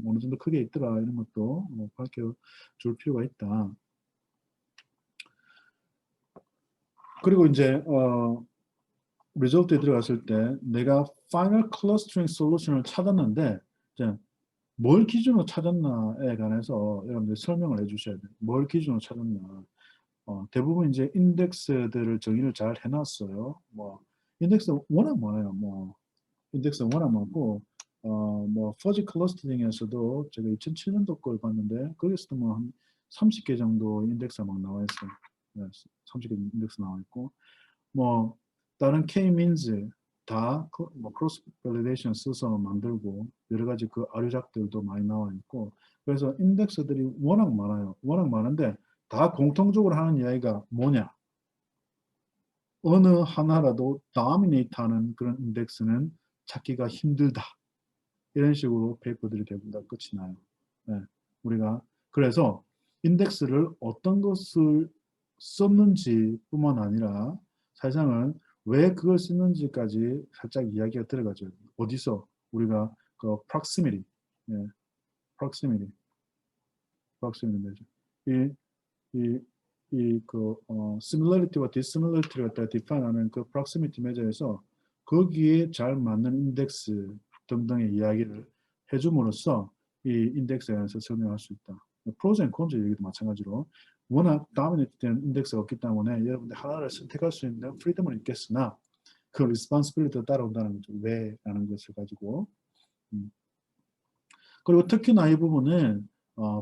어느 정도 크게 있더라 이런 것도 밝혀줄 필요가 있다. 그리고 이제 리졸트에 들어갔을 때 내가 파이널 클러스터링 솔루션을 찾았는데 이제 뭘 기준으로 찾았나에 관해서 여러분들 설명을 해주셔야 돼요. 뭘 기준으로 찾았나. 대부분 이제 인덱스들을 정의를 잘 해놨어요. 뭐 인덱스 워낙 많아요. 뭐 인덱스 워낙 많고 뭐 퍼지 클러스터링에서도 제가 2007년도 걸 봤는데 거기서도 뭐 한 30개 정도 인덱스가 막 나와 있어요. 네, 30개 인덱스 나와 있고 뭐 다른 K-means 다뭐 크로스 밸리데이션 써서 만들고 여러 가지 그 아류작들도 많이 나와 있고 그래서 인덱스들이 워낙 많아요. 워낙 많은데 다 공통적으로 하는 이야기가 뭐냐? 어느 하나라도 다미네이트하는 그런 인덱스는 찾기가 힘들다. 이런 식으로 페이퍼들이 대부분 다 끝이 나요. 네, 우리가 그래서 인덱스를 어떤 것을 썼는지 뿐만 아니라 사실상은 왜 그걸 쓰는지까지 살짝 이야기가 들어가죠. 어디서 우리가 그 proximity, 예, proximity, proximity measure. similarity와 dissimilarity를 갖다 디파인하는 그 proximity measure에서 거기에 잘 맞는 인덱스 등등의 이야기를 해줌으로써 이 인덱스에 대해서 설명할 수 있다. 프로즈 앤 콘즈 얘기도 마찬가지로 워낙 다미네이트 된 인덱스가 없기 때문에 여러분들 하나를 선택할 수 있는 프리덤은 있겠으나 그 리스폰시빌리티가 따라온다는 거죠. 왜? 라는 것을 가지고 그리고 특히나 이 부분은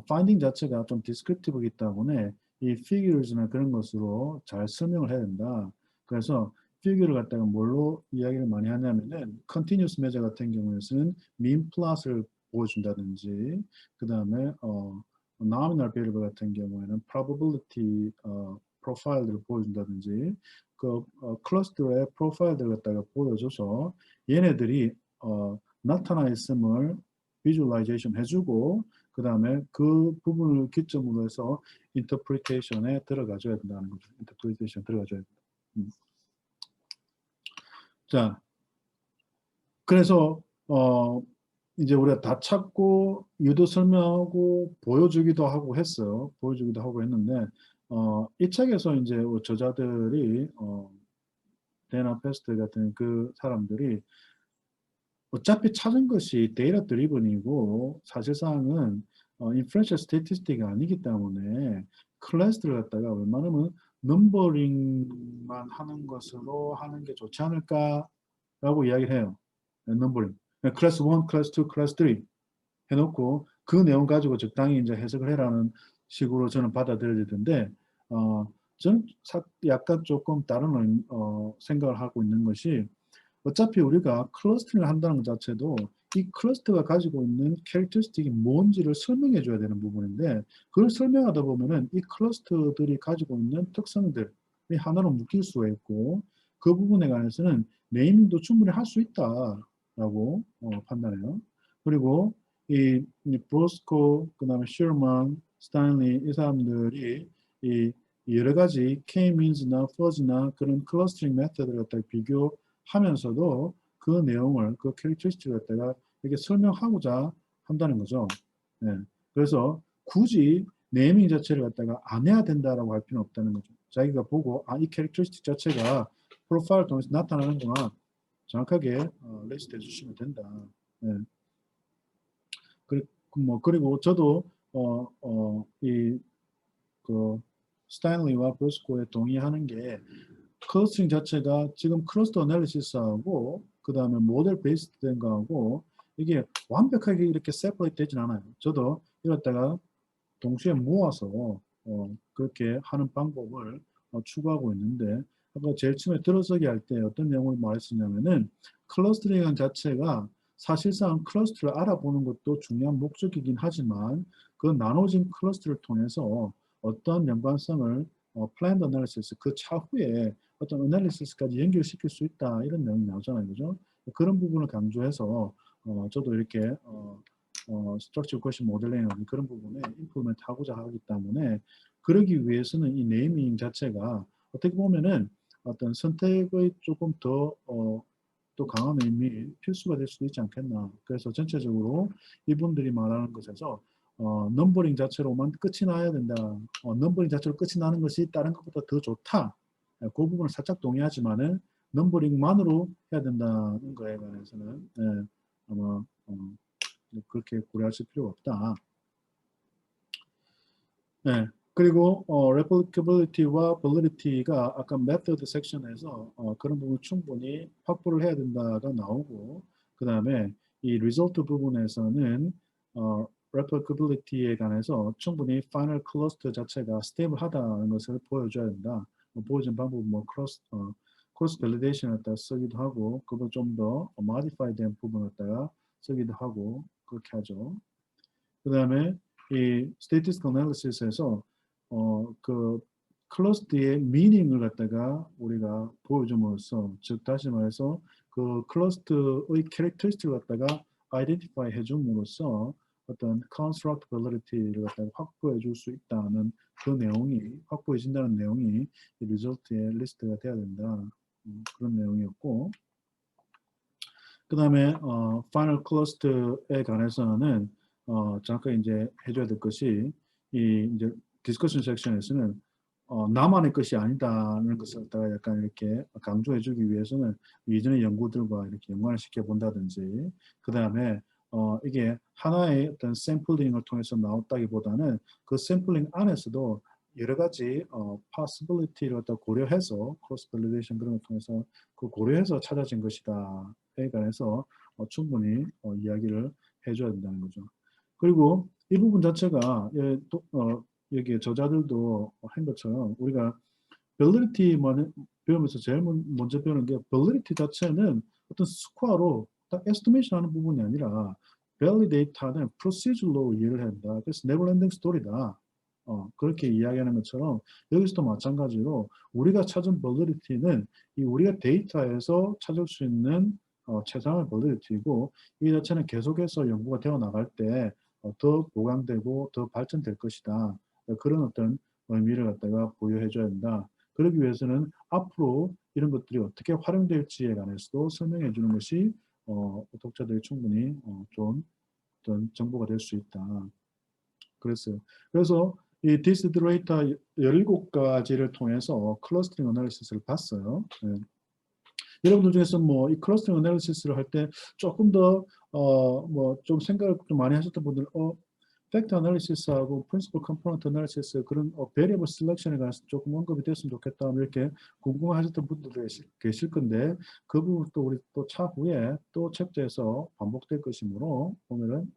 파인딩 자체가 좀 디스크립티브이기 때문에 이 figures나 그런 것으로 잘 설명을 해야 된다. 그래서 figure를 갖다가 뭘로 이야기를 많이 하냐면은 continuous measure 같은 경우에는 mean plot을 보여준다든지 그 다음에 nominal variable 같은 경우에는 probability 프로파일들을 보여준다든지 그 클러스터의 프로파일들을 갖다가 보여줘서 얘네들이 나타나 있음을 비주얼라이제이션 해주고 그 다음에 그 부분을 기점으로 해서 인터프리테이션에 들어가줘야 된다는 거죠. 인터프리테이션 들어가줘야 된다. 자, 그래서 이제 우리가 다 찾고 유도 설명하고 보여주기도 하고 했어요. 보여주기도 하고 했는데 이 책에서 이제 저자들이 데나 페스트 같은 그 사람들이 어차피 찾은 것이 데이터 드리븐이고 사실상은 인프레런셜 스태티스틱이 아니기 때문에 클래스를 갖다가 웬만하면 넘버링만 하는 것으로 하는 게 좋지 않을까라고 이야기를 해요. 넘버링. 클래스 1, 클래스 2, 클래스 3 해놓고 그 내용 가지고 적당히 이제 해석을 해라는 식으로 저는 받아들여지던데 저는 약간 조금 다른 생각을 하고 있는 것이 어차피 우리가 클러스터링을 한다는 것 자체도 이 클러스터가 가지고 있는 캐릭터스틱이 뭔지를 설명해 줘야 되는 부분인데 그걸 설명하다 보면은 이 클러스터들이 가지고 있는 특성들이 하나로 묶일 수가 있고 그 부분에 관해서는 네이밍도 충분히 할 수 있다라고 판단해요. 그리고 이 브로스코, 그 다음에 셔먼, 스타인리 이 사람들이 이 여러 가지 K-means나 fuzzy나 그런 클러스터링 메터드를 갖다 비교하면서도 그 내용을 그 캐릭터리스틱을 갖다가 이렇게 설명하고자 한다는 거죠. 네. 그래서 굳이 네이밍 자체를 갖다가 안 해야 된다라고 할 필요는 없다는 거죠. 자기가 보고 이 캐릭터리스틱 자체가 프로파일을 통해서 나타나는구나 정확하게 리스트 해주시면 된다. 네. 그리고 저도 그 스타인리와 브로스코에 동의하는 게 클러스터링 자체가 지금 클러스터 애널리시스하고 그 다음에 모델 베이스드 된 거하고 이게 완벽하게 이렇게 세퍼레이트 되진 않아요. 저도 이랬다가 동시에 모아서 그렇게 하는 방법을 추구하고 있는데 아까 제일 처음에 들어서기 할 때 어떤 내용을 말했었냐면은 클러스터링 자체가 사실상 클러스터를 알아보는 것도 중요한 목적이긴 하지만 그 나눠진 클러스터를 통해서 어떤 연관성을 플랜드 애널리시스 그 차후에 어떤 애널리시스까지 연결시킬 수 있다 이런 내용이 나오잖아요. 그죠? 그런 부분을 강조해서 저도 이렇게 스트럭처 퀘션 모델링 그런 부분에 임플리먼트 하고자 하기 때문에 그러기 위해서는 이 네이밍 자체가 어떻게 보면은 어떤 선택의 조금 더 또 강한 의미 필수가 될 수도 있지 않겠나. 그래서 전체적으로 이분들이 말하는 것에서 넘버링 자체로만 끝이 나야 된다. 넘버링 자체로 끝이 나는 것이 다른 것보다 더 좋다. 그 부분을 살짝 동의하지만은 넘버링만으로 해야 된다는 거에 관해서는 아마 그렇게 고려하실 필요가 없다. 네. 그리고 replicability와 validity가 아까 method 섹션에서 그런 부분 충분히 확보를 해야 된다가 나오고 그 다음에 이 result 부분에서는 replicability에 관해서 충분히 final cluster 자체가 스테이블하다는 것을 보여줘야 된다. 보여준 방법은 cross validation을 갖다 쓰기도 하고 그걸 좀 더 modify 된 부분을 갖다가 쓰기도 하고 그렇게 하죠. 그 다음에 이 statistical analysis에서 그 클러스터의 미닝을 갖다가 우리가 보여줌으로써 즉 다시 말해서 그 클러스터의 캐릭터리스틱을 갖다가 아이덴티파이 해줌으로써 어떤 constructability를 갖다가 확보해 줄 수 있다는 그 내용이 확보해진다는 내용이 이 리졸트의 리스트가 돼야 된다 그런 내용이었고 그 다음에 final cluster에 관해서는 잠깐 이제 해줘야 될 것이 이 이제 디스커션 섹션에서는 나만의 것이 아니다는 것을 갖다가 약간 이렇게 강조해주기 위해서는 이전의 연구들과 이렇게 연관을 시켜 본다든지 그 다음에 이게 하나의 어떤 샘플링을 통해서 나왔다기보다는 그 샘플링 안에서도 여러 가지 possibility를 갖다 고려해서 cross validation 그런 걸 통해서 그 고려해서 찾아진 것이다에 관해서 충분히 이야기를 해줘야 된다는 거죠. 그리고 이 부분 자체가 여기 저자들도 한 것처럼 우리가 validity 배우면서 제일 먼저 배우는 게 validity 자체는 어떤 스코어로 딱 estimation 하는 부분이 아니라 validate하는 procedure로 이해를 한다. 그래서 never ending story다. 그렇게 이야기하는 것처럼 여기서도 마찬가지로 우리가 찾은 벌리티는 이 우리가 데이터에서 찾을 수 있는 최상의 벌리티이고 이 자체는 계속해서 연구가 되어 나갈 때 더 보강되고 더 발전될 것이다. 그런 어떤 의미를 갖다가 부여해 줘야 된다. 그러기 위해서는 앞으로 이런 것들이 어떻게 활용될지에 관해서도 설명해 주는 것이 독자들이 충분히 좋은 어떤 정보가 될 수 있다. 그랬어요. 그래서 이 디스드레이터 17가지를 통해서 클러스터링 어널리시스를 봤어요. 네. 여러분들 중에서 뭐 이 클러스터링 어널리시스를 할 때 조금 더 뭐 좀 생각을 좀 많이 하셨던 분들 팩터 어널리시스하고 프린시플 컴포넌트 어널리시스 그런 베리어블 셀렉션에 관해서 조금 언급이 됐으면 좋겠다 이렇게 궁금하셨던 분들도 계실 건데 그 부분도 우리 또 차후에 또 챕터에서 반복될 것이므로 오늘은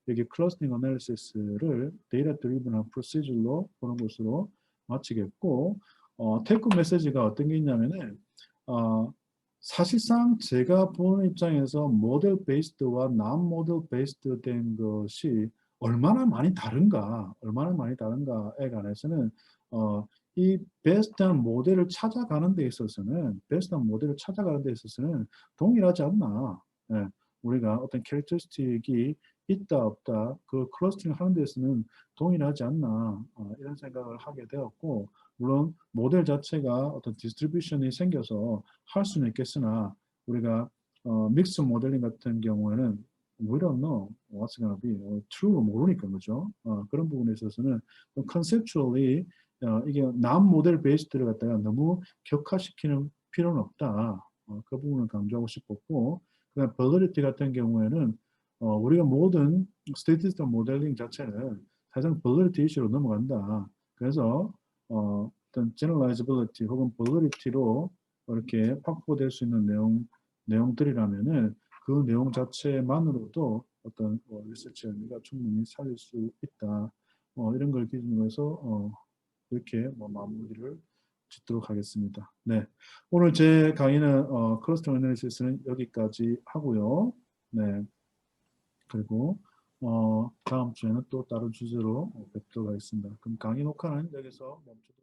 여기 클러스팅 어널리시스를 데이터 드리븐한 프로시저로 보는 것으로 마치겠고 테이크 메시지가 어떤 게 있냐면은 사실상 제가 보는 입장에서 모델 베이스드와 난 모델 베이스드 된 것이 얼마나 많이 다른가에 관해서는 이 베스트한 모델을 찾아가는 데 있어서는 동일하지 않나. 예, 우리가 어떤 캐릭터스틱이 있다 없다 그 클러스팅 하는 데서는 동일하지 않나 이런 생각을 하게 되었고 물론 모델 자체가 어떤 디스트리뷰션이 생겨서 할 수는 있겠으나 우리가 믹스 모델링 같은 경우에는 we don't know what's gonna be true가 모르니까 그죠. 그런 부분에 있어서는 conceptually 이게 남 모델 베이스들을 갖다가 너무 격화시키는 필요는 없다. 그 부분을 강조하고 싶었고 그다음 validity 같은 경우에는 우리가 모든 statistical 모델링 자체는 사실상 validity 이슈로 넘어간다. 그래서 어떤 generalizability 혹은 validity로 이렇게 확보될 수 있는 내용들이라면은 그 내용 자체만으로도 어떤 리서치 의미가 충분히 살릴 수 있다. 이런 걸 기준으로 해서 이렇게 마무리를 짓도록 하겠습니다. 네, 오늘 제 강의는 클러스터 애널리시스는 여기까지 하고요. 네, 그리고 다음 주에는 또 다른 주제로 뵙도록 하겠습니다. 그럼 강의 녹화는 여기서 멈추도록